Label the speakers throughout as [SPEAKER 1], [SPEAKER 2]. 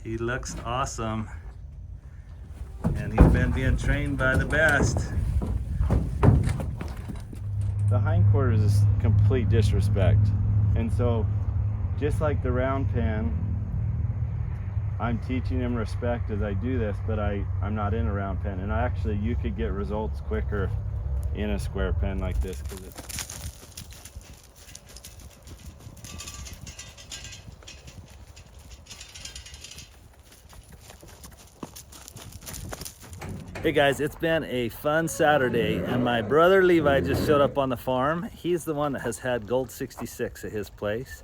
[SPEAKER 1] He looks awesome. And he's been being trained by the best.
[SPEAKER 2] The hindquarters is complete disrespect. And so, just like the round pen, I'm teaching him respect as I do this, but I'm not in a round pen. And actually, you could get results quicker in a square pen like this because it's
[SPEAKER 1] Hey guys, it's been a fun Saturday and my brother Levi just showed up on the farm. He's the one that has had Gold 66 at his place,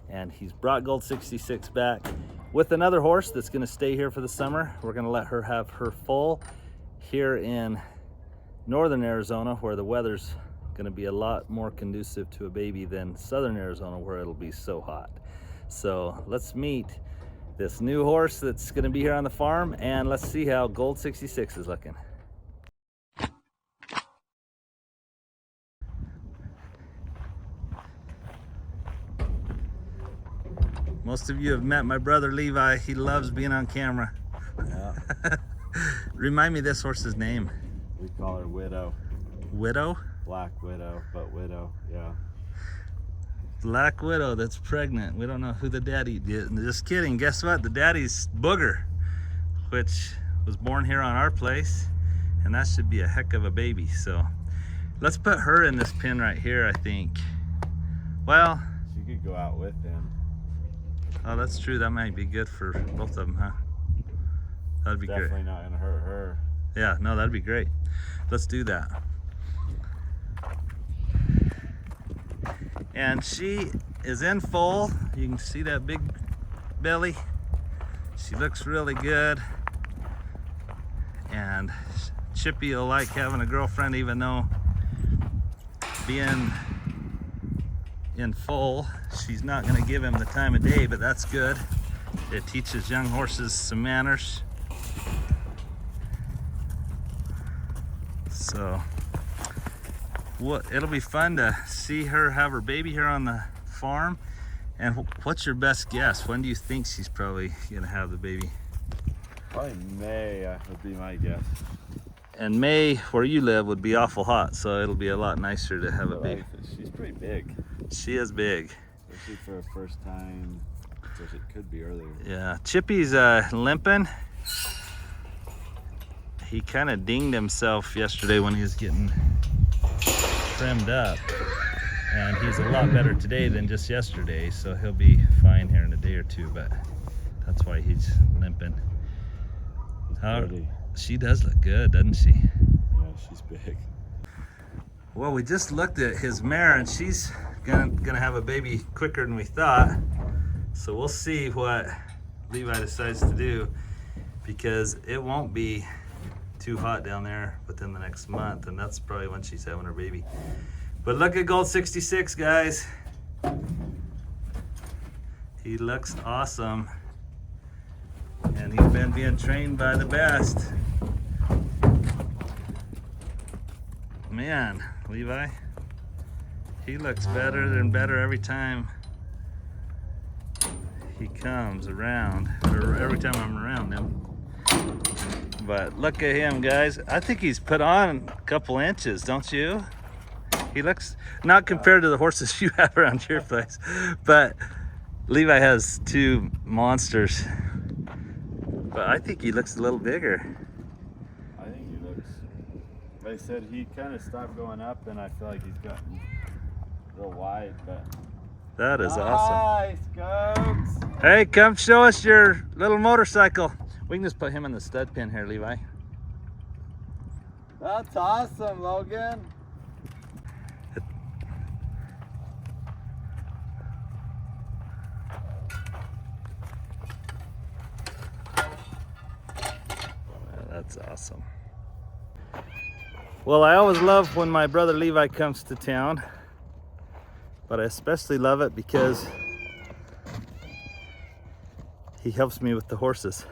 [SPEAKER 1] and he's brought Gold 66 back with another horse that's going to stay here for the summer. We're going to let her have her foal here in northern Arizona, where the weather's going to be a lot more conducive to a baby than southern Arizona, where it'll be so hot. So let's meet this new horse that's going to be here on the farm, and let's see how Gold 66 is looking. Most of you have met my brother Levi. He loves being on camera.
[SPEAKER 2] yeah.
[SPEAKER 1] Remind me this horse's name.
[SPEAKER 2] We call her Widow.
[SPEAKER 1] Widow?
[SPEAKER 2] Black Widow, but Widow, yeah.
[SPEAKER 1] Black Widow that's pregnant. We don't know who the daddy is. Just kidding. Guess what? The daddy's Booger, which was born here on our place, and that should be a heck of a baby. So let's put her in this pen right here, I think. Well,
[SPEAKER 2] she could go out with him.
[SPEAKER 1] Oh, that's true. That might be good for both of them, huh? That'd be
[SPEAKER 2] Definitely
[SPEAKER 1] great.
[SPEAKER 2] Not gonna hurt her.
[SPEAKER 1] Yeah, no, that'd be great. Let's do that. And she is in full. You can see that big belly. She looks really good. And Chippy will like having a girlfriend, even though being in full, she's not going to give him the time of day, but that's good. It teaches young horses some manners. So it'll be fun to see her have her baby here on the farm. And what's your best guess? When do you think she's probably gonna have the baby?
[SPEAKER 2] Probably May would be my guess.
[SPEAKER 1] And May, where you live, would be awful hot, so it'll be a lot nicer to have a baby.
[SPEAKER 2] She's pretty big.
[SPEAKER 1] She is big.
[SPEAKER 2] Especially for a first time, which it could be earlier.
[SPEAKER 1] Yeah, Chippy's limping. He kind of dinged himself yesterday when he was getting trimmed up, and he's a lot better today than just yesterday, so he'll be fine here in a day or two, but that's why he's limping. She does look good, doesn't she?
[SPEAKER 2] Yeah, she's big.
[SPEAKER 1] Well, we just looked at his mare, and she's gonna have a baby quicker than we thought, so we'll see what Levi decides to do, because it won't be too hot down there within the next month, and that's probably when she's having her baby. But look at Gold 66, guys. He looks awesome, and he's been being trained by the best. Man, Levi, he looks better and better every time he comes around, or every time I'm around him. But look at him, guys. I think he's put on a couple inches, don't you? He looks, not compared to the horses you have around your place, but Levi has two monsters. But I think he looks a little bigger.
[SPEAKER 2] I think he looks, like I said, he kind of stopped going up, and I feel like he's gotten real wide, but.
[SPEAKER 1] That is awesome.
[SPEAKER 2] Nice, Goats.
[SPEAKER 1] Hey, come show us your little motorcycle. We can just put him in the stud pen here, Levi.
[SPEAKER 2] That's awesome, Logan.
[SPEAKER 1] That's awesome. Well, I always love when my brother Levi comes to town, but I especially love it because he helps me with the horses.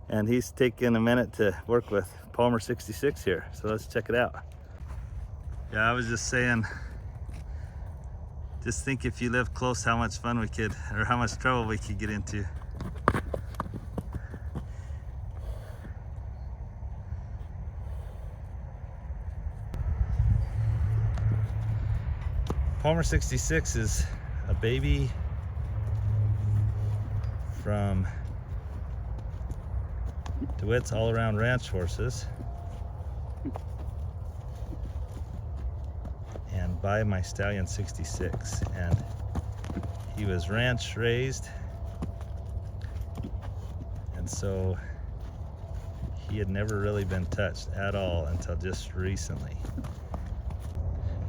[SPEAKER 1] And he's taken a minute to work with Palmer 66 here, so let's check it out. Yeah, I was just saying, just think if you live close how much fun we could, or how much trouble we could get into. Palmer 66 is a baby from DeWitt's All Around Ranch Horses, and by my Stallion 66, and he was ranch raised, and so he had never really been touched at all until just recently.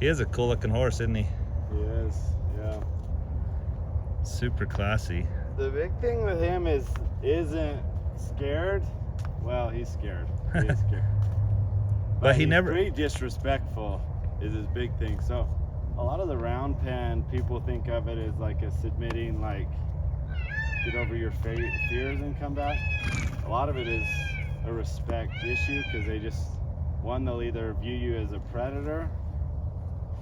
[SPEAKER 1] He is a cool looking horse, isn't he?
[SPEAKER 2] He is, yeah.
[SPEAKER 1] Super classy.
[SPEAKER 2] The big thing with him isn't scared. Well, he's scared. He is scared.
[SPEAKER 1] But he
[SPEAKER 2] he's
[SPEAKER 1] never.
[SPEAKER 2] pretty disrespectful is his big thing. So a lot of the round pen, people think of it as like a submitting, like get over your fears and come back. A lot of it is a respect issue, because they just, one, they'll either view you as a predator,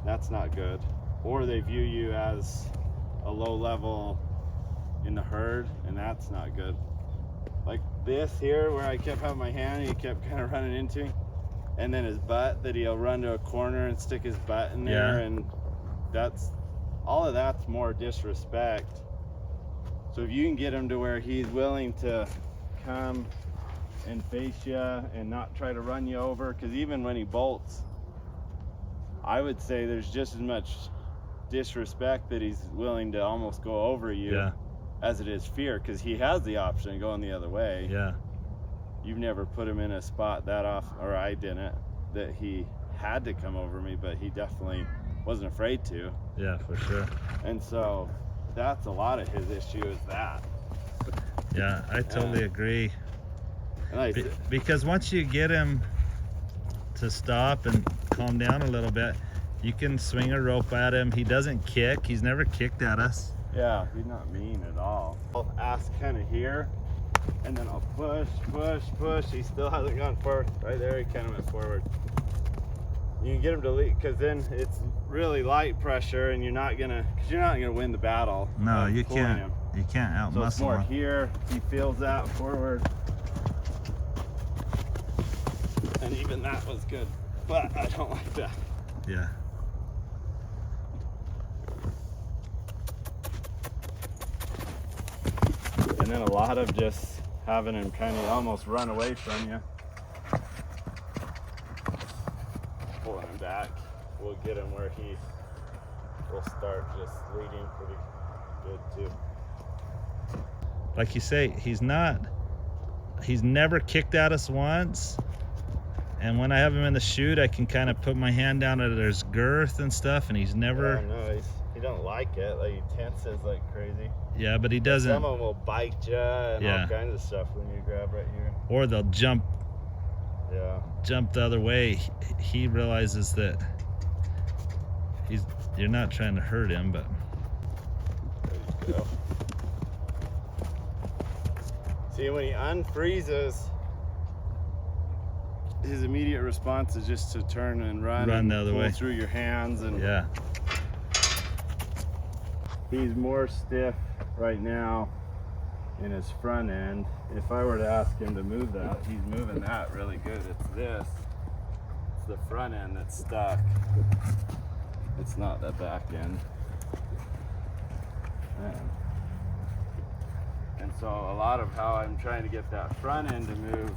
[SPEAKER 2] that's not good, or they view you as a low level in the herd, and that's not good. Like this here, where I kept having my hand, he kept kind of running into me, and then his butt, that he'll run to a corner and stick his butt in there, and that's, all of that's more disrespect. So if you can get him to where he's willing to come and face you and not try to run you over, because even when he bolts, I would say there's just as much disrespect that he's willing to almost go over you as it is fear, because he has the option of going the other way.
[SPEAKER 1] Yeah.
[SPEAKER 2] You've never put him in a spot that off, or I didn't, that he had to come over me, but he definitely wasn't afraid to.
[SPEAKER 1] Yeah, for sure.
[SPEAKER 2] And so that's a lot of his issue, is that.
[SPEAKER 1] Yeah, I totally agree.
[SPEAKER 2] And
[SPEAKER 1] Because once you get him to stop and calm down a little bit, you can swing a rope at him. He doesn't kick. He's never kicked at us.
[SPEAKER 2] Yeah, he's not mean at all. I'll ask kind of here, and then I'll push, push, push. He still hasn't gone forward. Right there, he kind of went forward. You can get him to lead, because then it's really light pressure, and you're not gonna win the battle.
[SPEAKER 1] No, you can't.
[SPEAKER 2] Him.
[SPEAKER 1] You can't out
[SPEAKER 2] So it's
[SPEAKER 1] muscle
[SPEAKER 2] more
[SPEAKER 1] him.
[SPEAKER 2] here. He feels that forward, and even that was good, but I don't like that.
[SPEAKER 1] Yeah.
[SPEAKER 2] And then a lot of just having him kind of almost run away from you. Pulling him back will get him where he will start just leading pretty good too.
[SPEAKER 1] Like you say, he's never kicked at us once. And when I have him in the chute, I can kind of put my hand down at his girth and stuff, and he's never.
[SPEAKER 2] Yeah, no, he don't like it. Like, he tenses like crazy.
[SPEAKER 1] Yeah, but he doesn't.
[SPEAKER 2] Some of them will bite you and all kinds of stuff when you grab right here.
[SPEAKER 1] Or they'll jump the other way. He realizes that you're not trying to hurt him, but.
[SPEAKER 2] There you go. See, when he unfreezes, his immediate response is just to turn and run
[SPEAKER 1] the other
[SPEAKER 2] pull
[SPEAKER 1] way
[SPEAKER 2] through your hands, and he's more stiff right now in his front end. If I were to ask him to move that, he's moving that really good. It's the front end that's stuck. It's not the back end. And so a lot of how I'm trying to get that front end to move,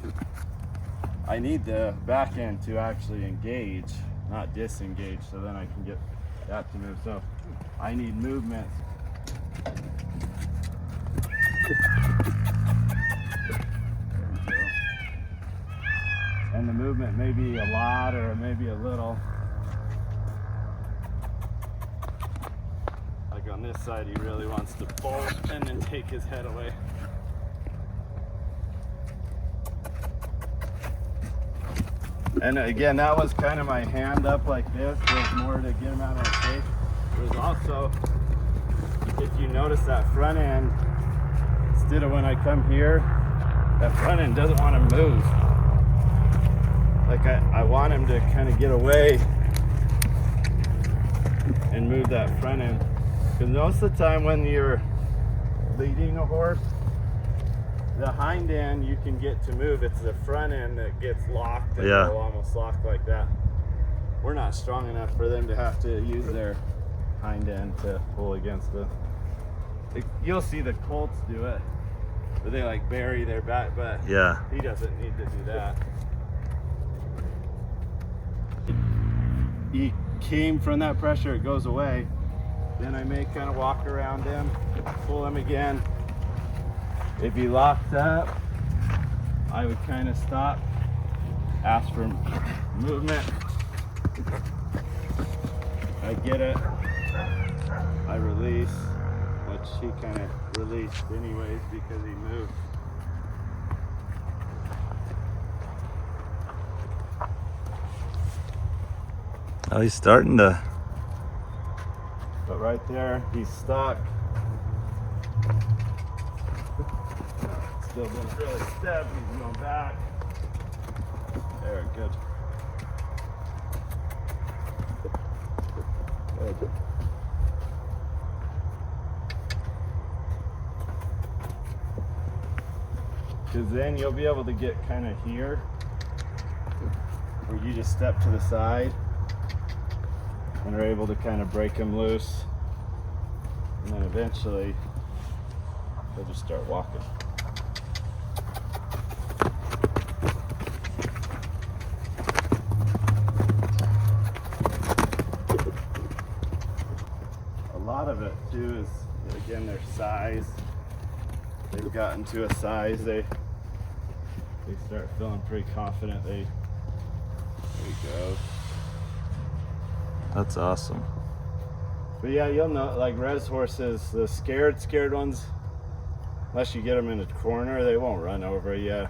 [SPEAKER 2] I need the back end to actually engage, not disengage, so then I can get that to move. So I need movement. And the movement may be a lot or maybe a little. Like on this side, he really wants to bolt and then take his head away. And again, that was kind of my hand up like this. There's more to get him out of the face. There's also, if you notice that front end, instead of when I come here, that front end doesn't want to move. Like I want him to kind of get away and move that front end. Because most of the time when you're leading a horse, the hind end you can get to move. It's the front end that gets locked and will almost lock like that. We're not strong enough for them to have to use their hind end to pull against the. You'll see the colts do it, but they like bury their back, but
[SPEAKER 1] Yeah.
[SPEAKER 2] he doesn't need to do that. He came from that pressure, it goes away. Then I may kind of walk around him, pull him again. If he locks up, I would kind of stop, ask for movement. I get it, I release, which he kind of released anyways because he moved.
[SPEAKER 1] Oh, he's starting to.
[SPEAKER 2] But right there, he's stuck. Still doing really stiff, he's going back. There, good. Good. Because then you'll be able to get kind of here, where you just step to the side and are able to kind of break him loose. And then eventually, they'll just start walking. A lot of it too is, again, their size. They've gotten to a size, they start feeling pretty confident. There you go.
[SPEAKER 1] That's awesome.
[SPEAKER 2] But yeah, you'll know, like res horses, the scared ones, unless you get them in a corner, they won't run over you.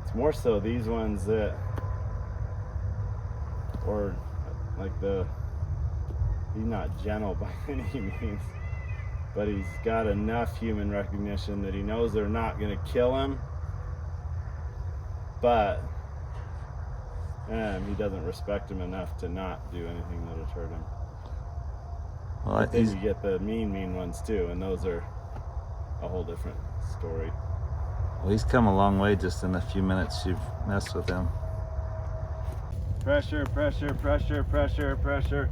[SPEAKER 2] It's more so these ones that, or like he's not gentle by any means, but he's got enough human recognition that he knows they're not gonna kill him, but he doesn't respect him enough to not do anything that'll hurt him.
[SPEAKER 1] Well,
[SPEAKER 2] But then you get the mean ones too, and those are a whole different story.
[SPEAKER 1] well, he's come a long way just in the few minutes you've messed with him.
[SPEAKER 2] Pressure, pressure, pressure, pressure, pressure.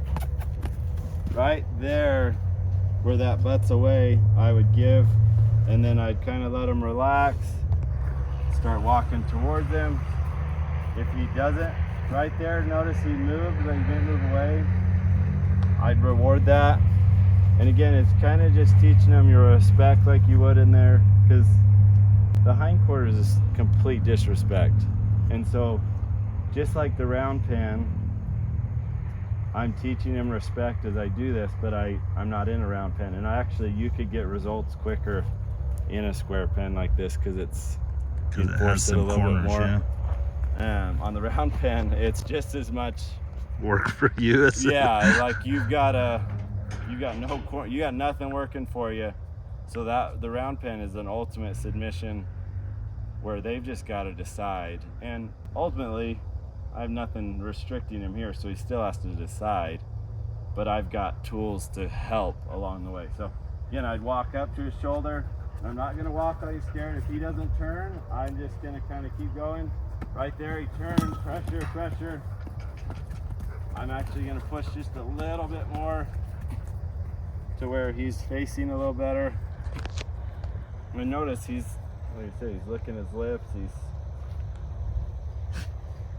[SPEAKER 2] Right there, where that butt's away, I would give, and then I'd kind of let him relax, start walking towards him. If he doesn't, right there, notice he moved, but he didn't move away, I'd reward that. And again, it's kind of just teaching them your respect like you would in there, because the hindquarters is complete disrespect. And so, just like the round pen, I'm teaching him respect as I do this, but I'm not in a round pen. And you could get results quicker in a square pen like this, because it's
[SPEAKER 1] Because it has some corners, yeah.
[SPEAKER 2] On the round pen, it's just as much
[SPEAKER 1] Work for you.
[SPEAKER 2] yeah, like you got nothing working for you. So that the round pen is an ultimate submission where they've just got to decide. And ultimately, I have nothing restricting him here, so he still has to decide. But I've got tools to help along the way. So again, I'd walk up to his shoulder. I'm not going to walk while he's scared. If he doesn't turn, I'm just going to kind of keep going. Right there, he turns, pressure, pressure. I'm actually going to push just a little bit more to where he's facing a little better. And notice he's, like I said, he's licking his lips.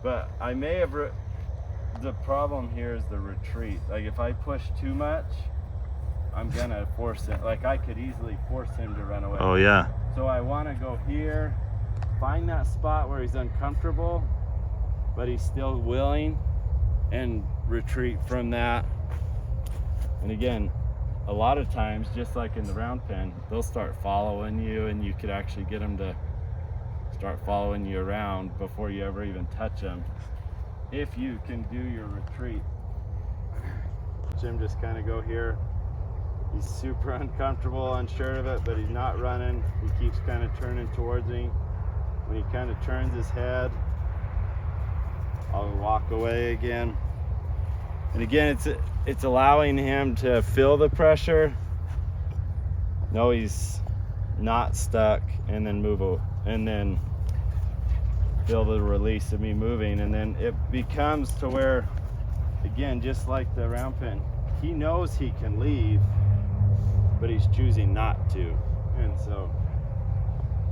[SPEAKER 2] But I may have, the problem here is the retreat. Like if I push too much, I'm gonna force it. Like I could easily force him to run away.
[SPEAKER 1] Oh, yeah.
[SPEAKER 2] So I wanna go here, find that spot where he's uncomfortable, but he's still willing, and retreat from that. And again, a lot of times, just like in the round pen, they'll start following you, and you could actually get them to start following you around before you ever even touch them, if you can do your retreat. Jim just kind of go here. He's super uncomfortable, unsure of it, but he's not running. He keeps kind of turning towards me. When he kind of turns his head, I'll walk away again. And again, it's allowing him to feel the pressure. No, he's not stuck, and then move over, and then feel the release of me moving. And then it becomes to where, again, just like the round pen, he knows he can leave, but he's choosing not to. And so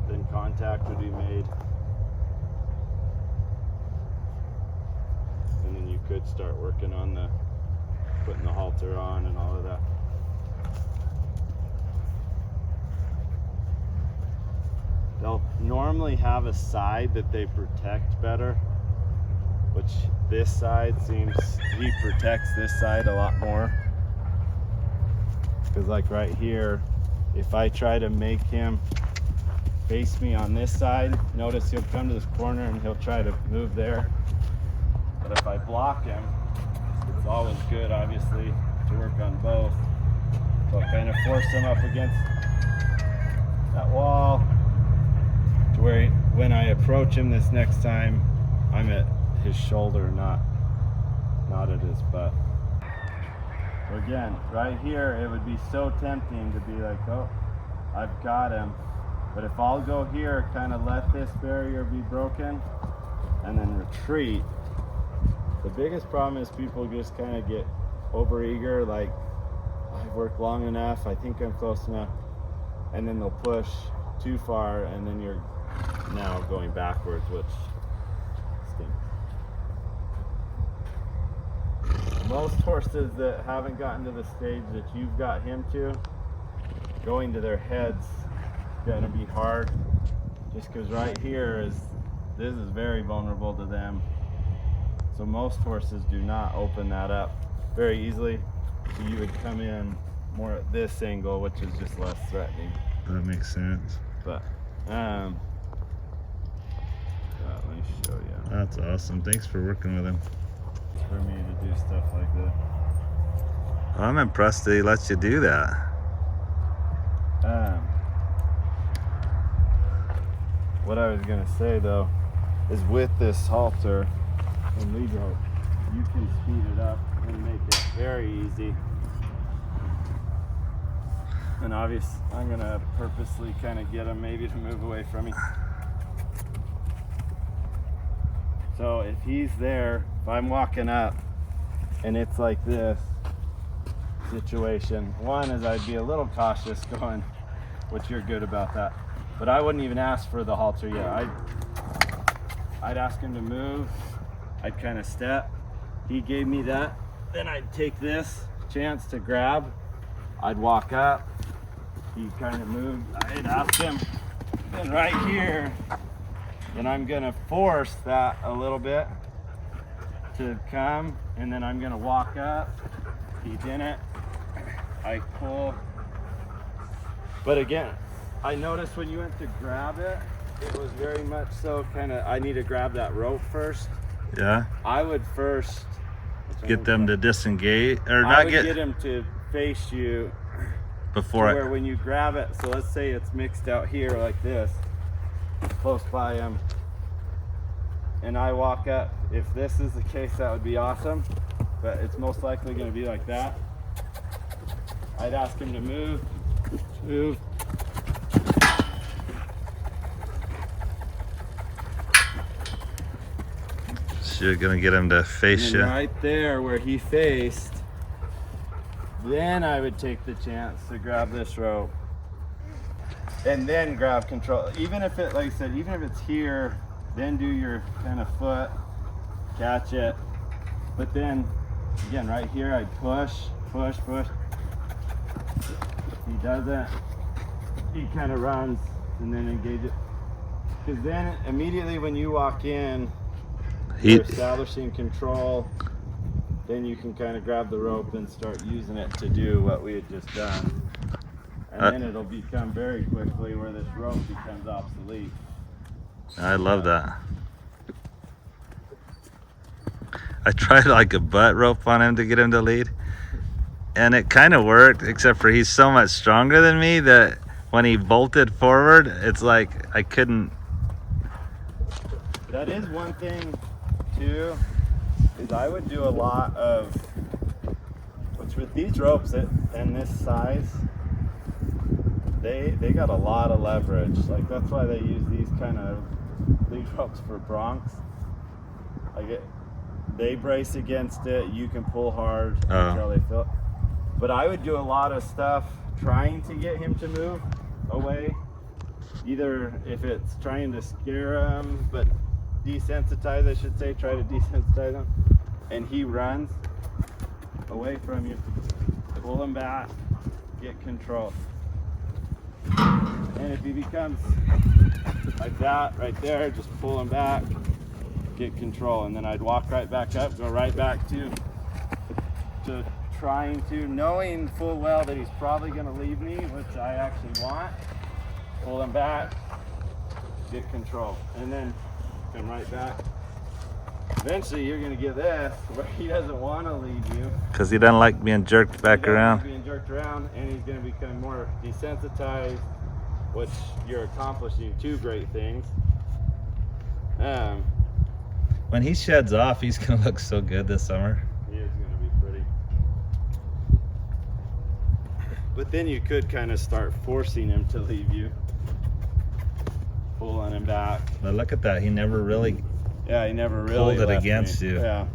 [SPEAKER 2] then contact would be made. And then you could start working on putting the halter on and all of that. They'll normally have a side that they protect better, which this side seems, he protects this side a lot more. Because like right here, if I try to make him face me on this side, notice he'll come to this corner and he'll try to move there. But if I block him, it's always good, obviously, to work on both. So I kind of force him up against that wall to where when I approach him this next time, I'm at his shoulder, not at his butt. So again, right here, it would be so tempting to be like, oh, I've got him. But if I'll go here, kind of let this barrier be broken and then retreat. The biggest problem is people just kind of get overeager, like, I've worked long enough, I think I'm close enough, and then they'll push too far, and then you're now going backwards, which stinks. Most horses that haven't gotten to the stage that you've got him to, going to their heads gonna be hard, just because right here this is very vulnerable to them. So most horses do not open that up very easily. So you would come in more at this angle, which is just less threatening.
[SPEAKER 1] That makes sense.
[SPEAKER 2] But let me show you.
[SPEAKER 1] That's awesome. Thanks for working with him.
[SPEAKER 2] For me to do stuff like that.
[SPEAKER 1] I'm impressed that he lets you do that.
[SPEAKER 2] What I was gonna say though is with this halter and lead rope, you can speed it up and make it very easy. And obviously, I'm gonna purposely kind of get him maybe to move away from me. So if he's there, if I'm walking up and it's like this situation, one is I'd be a little cautious going, which you're good about that, but I wouldn't even ask for the halter yet. I'd ask him to move. I'd kind of step. He gave me that. Then I'd take this chance to grab. I'd walk up. He kind of moved. I'd ask him. Then right here, then I'm gonna force that a little bit to come, and then I'm gonna walk up. He didn't. I pull. But again, I noticed when you went to grab it, it was very much so kind of, I need to grab that rope first.
[SPEAKER 1] Yeah.
[SPEAKER 2] I would first
[SPEAKER 1] Get them to disengage, or
[SPEAKER 2] I
[SPEAKER 1] not
[SPEAKER 2] would
[SPEAKER 1] get
[SPEAKER 2] him to face you
[SPEAKER 1] before
[SPEAKER 2] where when you grab it. So let's say it's mixed out here like this, close by him, and I walk up. If this is the case, that would be awesome, but it's most likely going to be like that. I'd ask him to move.
[SPEAKER 1] So you're gonna get him to face you.
[SPEAKER 2] Right there where he faced, then I would take the chance to grab this rope and then grab control. Even if it, like I said, even if it's here, then do your kind of foot, catch it. But then again, right here, I'd push. He doesn't. He kind of runs and then engage it. Because then immediately when you walk in, you're establishing control, then you can kind of grab the rope and start using it to do what we had just done. And then it'll become very quickly where this rope becomes obsolete.
[SPEAKER 1] I love that. I tried like a butt rope on him to get him to lead, and it kind of worked, except for he's so much stronger than me that when he bolted forward, it's like I couldn't.
[SPEAKER 2] That is one thing too, is I would do a lot of, which with these ropes and this size, they got a lot of leverage. Like that's why they use these kind of lead ropes for broncs. Like they brace against it, you can pull hard until they feel. But I would do a lot of stuff trying to get him to move away. Either if it's trying to scare him, but desensitize, I should say, try to desensitize him, and he runs away from you, pull him back, get control. And if he becomes like that right there, just pull him back, get control. And then I'd walk right back up, go right back to trying to, knowing full well that he's probably going to leave me, which I actually want, pull him back, get control, and then come right back. Eventually you're going to get this where he doesn't want to leave you
[SPEAKER 1] because he doesn't like being jerked back around.
[SPEAKER 2] Being jerked around, and he's going to become more desensitized, which you're accomplishing two great things.
[SPEAKER 1] When he sheds off, he's going to look so good this summer.
[SPEAKER 2] He is going to be pretty. But then you could kind of start forcing him to leave you, pulling him back.
[SPEAKER 1] But look at that, he never really
[SPEAKER 2] he never really
[SPEAKER 1] pulled it
[SPEAKER 2] left
[SPEAKER 1] against
[SPEAKER 2] me.
[SPEAKER 1] you.
[SPEAKER 2] Yeah.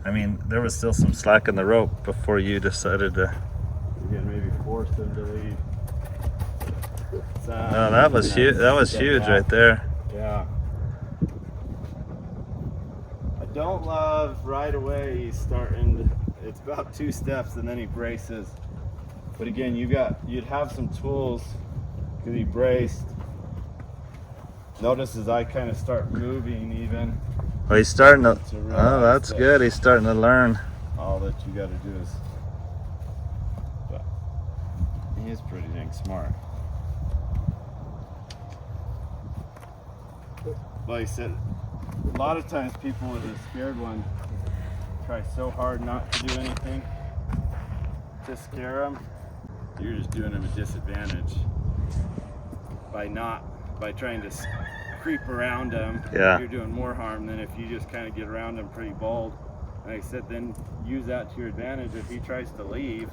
[SPEAKER 1] I mean, there was still some slack in the rope before you decided to.
[SPEAKER 2] Again, maybe force him to leave.
[SPEAKER 1] Oh, that was huge. That was huge right there.
[SPEAKER 2] Yeah. I don't love right away he's starting to, it's about 2 steps and then he braces. But again, you'd have some tools because he braced. Notice as I kind of start moving even.
[SPEAKER 1] Well, he's starting to.
[SPEAKER 2] realize
[SPEAKER 1] Oh, that's
[SPEAKER 2] that
[SPEAKER 1] good. He's starting to learn.
[SPEAKER 2] all that you got to do is. But he is pretty dang smart. Like I said, a lot of times people with a scared one try so hard not to do anything to scare them. You're just doing them a disadvantage by trying to creep around them.
[SPEAKER 1] Yeah.
[SPEAKER 2] You're doing more harm than if you just kind of get around them pretty bold. Like I said, then use that to your advantage. If he tries to leave,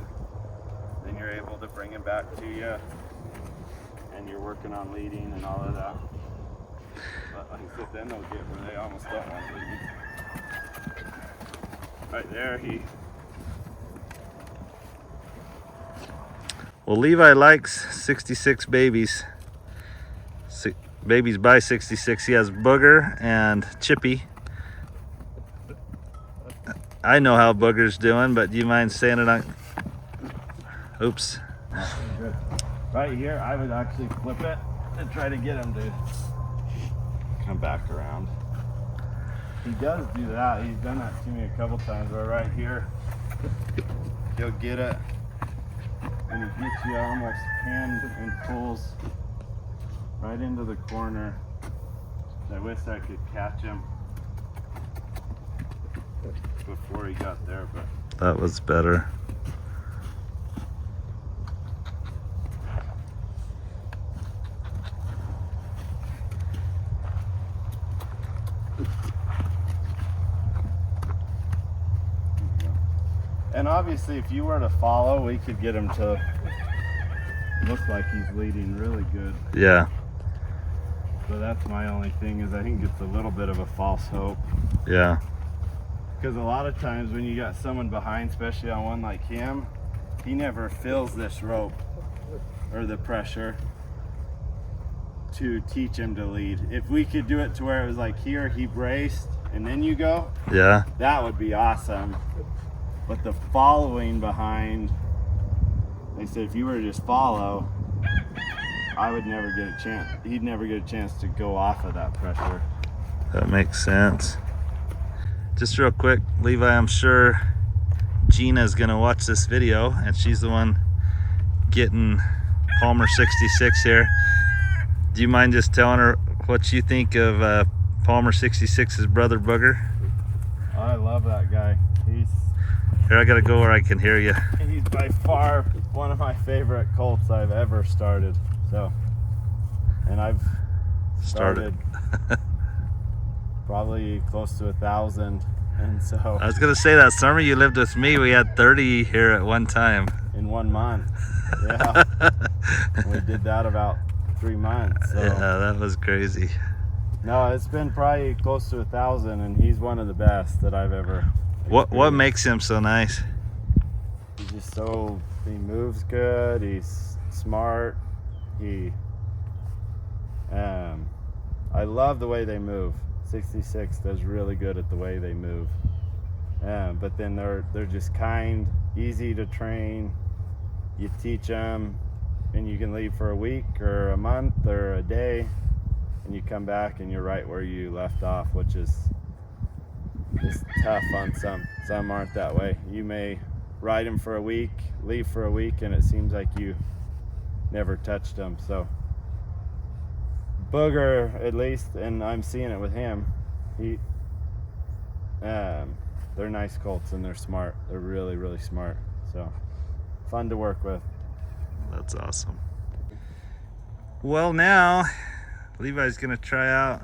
[SPEAKER 2] then you're able to bring him back to you, and you're working on leading and all of that. But like I said, then they'll get where they almost don't want to lead. Right there,
[SPEAKER 1] Well, Levi likes 66 babies. Babies by 66. He has Booger and Chippy. I know how Booger's doing, but do you mind saying it on? Oops.
[SPEAKER 2] good. Right here, I would actually flip it and try to get him to come back around. He does do that. He's done that to me a couple times. Where right here, he'll get it, and he gets you almost hand and pulls right into the corner. I wish I could catch him before he got there, but
[SPEAKER 1] That was better.
[SPEAKER 2] and obviously if you were to follow, we could get him to look like he's leading really good.
[SPEAKER 1] Yeah.
[SPEAKER 2] So that's my only thing, is I think it's a little bit of a false hope.
[SPEAKER 1] Yeah.
[SPEAKER 2] Because a lot of times when you got someone behind, especially on one like him, he never feels this rope or the pressure to teach him to lead. If we could do it to where it was like here, he braced, and then you go,
[SPEAKER 1] Yeah.
[SPEAKER 2] that would be awesome. But the following behind, they said if you were to just follow, I would never get a chance. He'd never get a chance to go off of that pressure.
[SPEAKER 1] That makes sense. Just real quick, Levi, I'm sure Gina's gonna watch this video, and she's the one getting Palmer 66 here. Do you mind just telling her what you think of Palmer 66's brother Booger?
[SPEAKER 2] I love that guy.
[SPEAKER 1] Here, I gotta go where I can hear you.
[SPEAKER 2] He's by far one of my favorite colts I've ever started. So, and I've started probably close to 1,000, and so
[SPEAKER 1] I was gonna say that summer you lived with me, we had 30 here at one time.
[SPEAKER 2] in 1 month. Yeah. We did that about 3 months. So.
[SPEAKER 1] Yeah, that was crazy.
[SPEAKER 2] No, it's been probably close to 1,000, and he's one of the best that I've ever
[SPEAKER 1] What
[SPEAKER 2] experienced.
[SPEAKER 1] makes him so nice?
[SPEAKER 2] he moves good, he's smart. I love the way they move. 66 does really good at the way they move. But then they're just kind, easy to train. You teach them and you can leave for a week or a month or a day, and you come back and you're right where you left off, which is tough on some. Some aren't that way. You may ride them for a week, leave for a week, and it seems like you never touched them. So Booger, at least, and I'm seeing it with him, they're nice colts and they're smart. They're really, really smart. So fun to work with.
[SPEAKER 1] That's awesome. Well, now Levi's gonna try out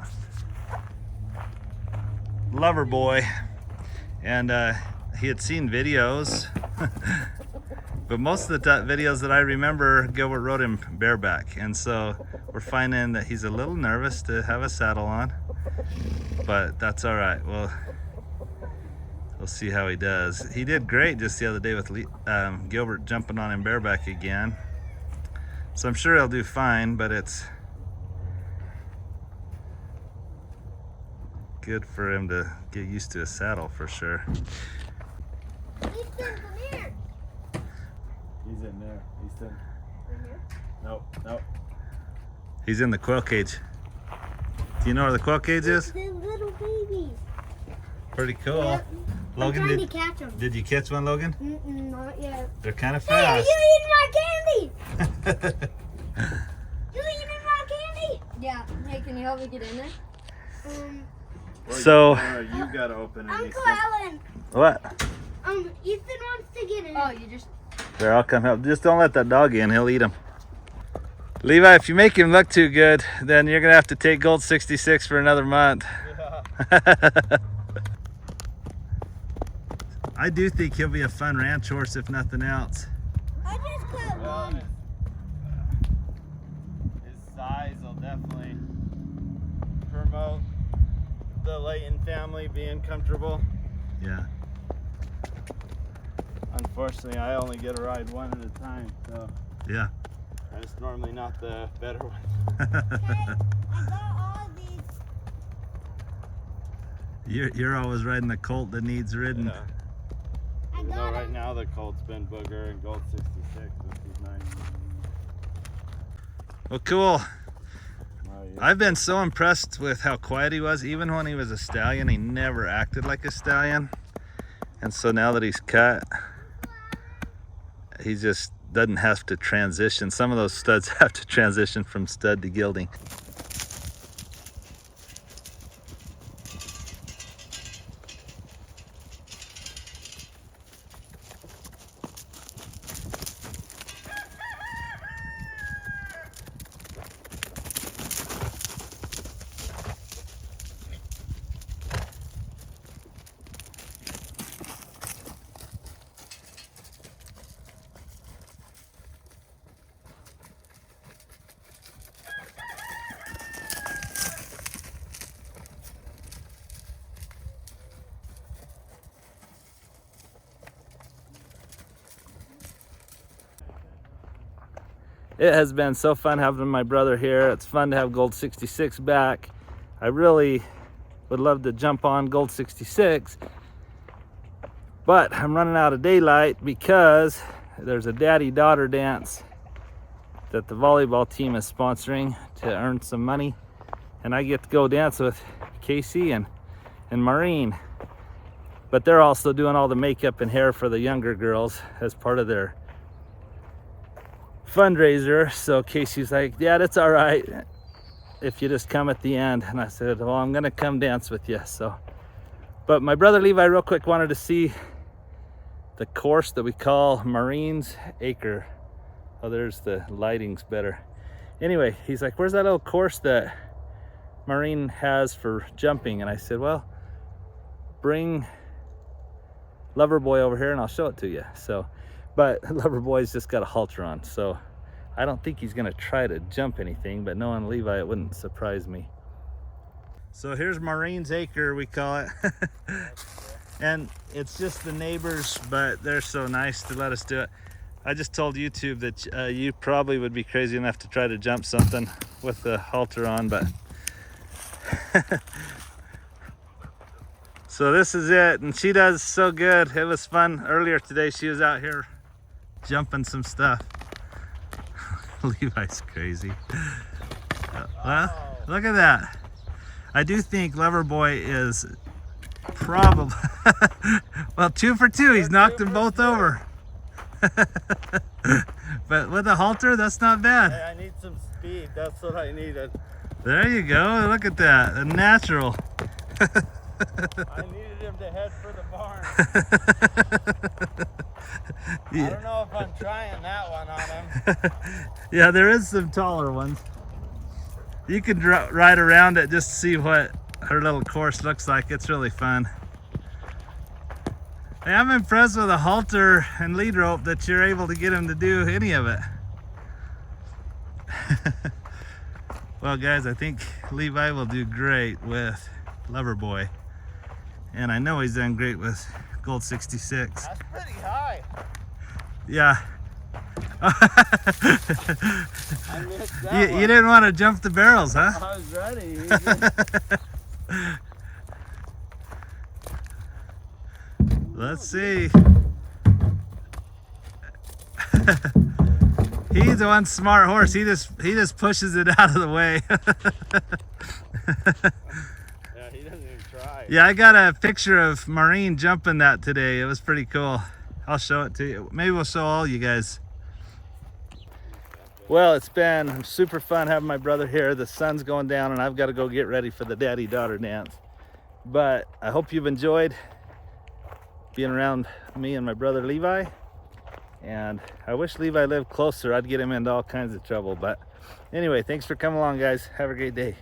[SPEAKER 1] Lover Boy, and he had seen videos, but most of the videos that I remember, Gilbert rode him bareback, and so we're finding that he's a little nervous to have a saddle on, but that's all right. We'll see how he does. He did great just the other day with Gilbert jumping on him bareback again, so I'm sure he'll do fine, but it's good for him to get used to a saddle for sure.
[SPEAKER 3] Ethan, come here.
[SPEAKER 2] He's in there. Easton.
[SPEAKER 3] In here?
[SPEAKER 2] Nope.
[SPEAKER 1] He's in the quail cage. Do you know where the quail cage is?
[SPEAKER 3] The little babies.
[SPEAKER 1] Pretty cool.
[SPEAKER 3] Yep.
[SPEAKER 1] Logan,
[SPEAKER 3] I'm trying to catch them.
[SPEAKER 1] did you catch one, Logan?
[SPEAKER 3] Not yet.
[SPEAKER 1] They're kind of
[SPEAKER 3] Hey, are
[SPEAKER 1] fast.
[SPEAKER 3] you eating my candy? You eating my candy? Yeah. Hey, can you help me get in there?
[SPEAKER 1] So,
[SPEAKER 2] You gotta open it.
[SPEAKER 3] Uncle
[SPEAKER 2] Easton.
[SPEAKER 3] Alan.
[SPEAKER 1] what?
[SPEAKER 3] Ethan wants to get in. Oh, you just.
[SPEAKER 1] There, I'll come help. Just don't let that dog in. He'll eat him. Levi, if you make him look too good, then you're going to have to take Gold 66 for another month.
[SPEAKER 2] Yeah.
[SPEAKER 1] I do think he'll be a fun ranch horse if nothing else.
[SPEAKER 3] I just cut
[SPEAKER 2] Well,
[SPEAKER 3] one.
[SPEAKER 2] his size will definitely promote the Layton family being comfortable.
[SPEAKER 1] Yeah.
[SPEAKER 2] Unfortunately, I only get to ride one at a time, so
[SPEAKER 1] Yeah.
[SPEAKER 2] it's normally not the better one.
[SPEAKER 3] Okay, I got all these.
[SPEAKER 1] You're always riding the colt that needs ridden.
[SPEAKER 2] Yeah.
[SPEAKER 3] I
[SPEAKER 2] Even though
[SPEAKER 3] got
[SPEAKER 2] right
[SPEAKER 3] them.
[SPEAKER 2] now the colt's been Booger and Gold 66, which is nice.
[SPEAKER 1] Well, cool.
[SPEAKER 2] Oh, yeah.
[SPEAKER 1] I've been so impressed with how quiet he was. Even when he was a stallion, he never acted like a stallion. And so now that he's cut, he just doesn't have to transition. Some of those studs have to transition from stud to gelding. It has been so fun having my brother here. It's fun to have Gold 66 back. I really would love to jump on Gold 66, but I'm running out of daylight because there's a daddy-daughter dance that the volleyball team is sponsoring to earn some money, and I get to go dance with Casey and Maureen. But they're also doing all the makeup and hair for the younger girls as part of their fundraiser. So Casey's like, Dad, it's all right if you just come at the end. And I said, well, I'm gonna come dance with you. So, but my brother Levi real quick wanted to see the course that we call Marine's Acre. Oh, there's the lighting's better. Anyway, he's like, where's that little course that Marine has for jumping? And I said, well, bring Lover Boy over here and I'll show it to you. So, but Lover Boy's just got a halter on, so I don't think he's gonna try to jump anything, but knowing Levi, it wouldn't surprise me. So here's Marine's Acre, we call it. And it's just the neighbors, but they're so nice to let us do it. I just told YouTube that you probably would be crazy enough to try to jump something with the halter on, but so this is it, and she does so good. It was fun. Earlier today she was out here jumping some stuff. Levi's crazy. Well, look at that. I do think Loverboy is probably well, 2 for 2. He's knocked them both over. But with a halter, that's not bad.
[SPEAKER 2] Hey, I need some speed. That's what I needed.
[SPEAKER 1] There you go. Look at that. A natural.
[SPEAKER 2] I needed him to head for the barn. I don't know if I'm trying that one on him.
[SPEAKER 1] Yeah, there is some taller ones. You could ride around it just to see what her little course looks like. It's really fun. Hey, I'm impressed with a halter and lead rope that you're able to get him to do any of it. Well, guys, I think Levi will do great with Loverboy. And I know he's done great with Gold 66.
[SPEAKER 2] That's pretty high.
[SPEAKER 1] Yeah.
[SPEAKER 2] I missed that one.
[SPEAKER 1] You didn't want to jump the barrels, huh?
[SPEAKER 2] I was ready.
[SPEAKER 1] Let's see. He's the one smart horse. He just pushes it out of the way.
[SPEAKER 2] Yeah, he doesn't even try.
[SPEAKER 1] Yeah, I got a picture of Maureen jumping that today. It was pretty cool. I'll show it to you. Maybe we'll show all you guys. Well, it's been super fun having my brother here. The sun's going down and I've got to go get ready for the daddy-daughter dance. But I hope you've enjoyed being around me and my brother Levi. And I wish Levi lived closer. I'd get him into all kinds of trouble. But anyway, thanks for coming along, guys. Have a great day.